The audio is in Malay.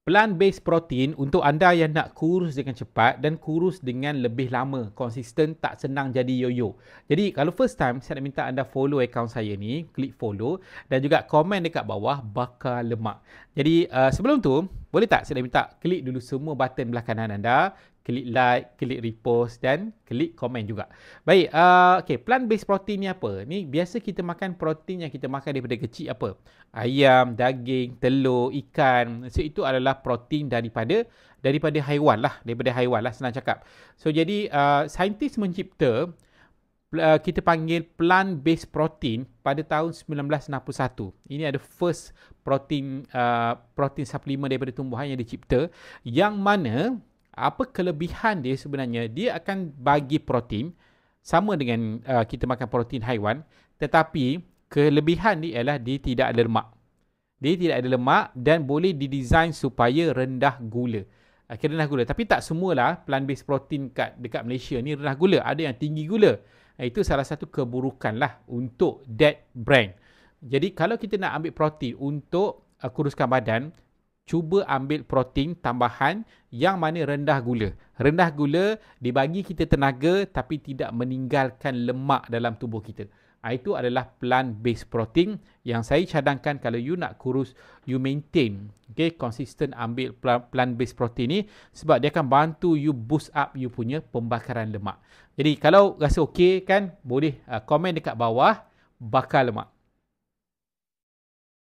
plant-based protein untuk anda yang nak kurus dengan cepat dan kurus dengan lebih lama, konsisten, tak senang jadi yo-yo. Jadi kalau first time, saya nak minta anda follow akaun saya ni, klik follow dan juga komen dekat bawah bakar lemak. Jadi sebelum tu, boleh tak saya nak minta klik dulu semua button belah kanan anda, klik like, klik repost dan klik komen juga. Baik, okay, plant-based protein ni apa? Ni biasa kita makan protein yang kita makan daripada kecil apa? Ayam, daging, telur, ikan. So itu adalah protein daripada haiwan lah, senang cakap. So jadi saintis mencipta kita panggil plant-based protein pada tahun 1961. Ini ada first protein suplemen daripada tumbuhan yang dicipta, yang mana apa kelebihan dia sebenarnya, dia akan bagi protein sama dengan kita makan protein haiwan, tetapi kelebihan dia ialah dia tidak ada lemak. Dia tidak ada lemak dan boleh didesain supaya rendah gula. Rendah gula. Tapi tak semualah plant-based protein dekat Malaysia ni rendah gula. Ada yang tinggi gula. Itu salah satu keburukan lah untuk that brand. Jadi kalau kita nak ambil protein untuk kuruskan badan, cuba ambil protein tambahan yang mana rendah gula. Rendah gula dibagi kita tenaga tapi tidak meninggalkan lemak dalam tubuh kita. Itu adalah plant-based protein yang saya cadangkan kalau you nak kurus, you maintain, okay, konsisten ambil plant-based protein ni sebab dia akan bantu you boost up you punya pembakaran lemak. Jadi kalau rasa okey kan, boleh komen dekat bawah bakar lemak.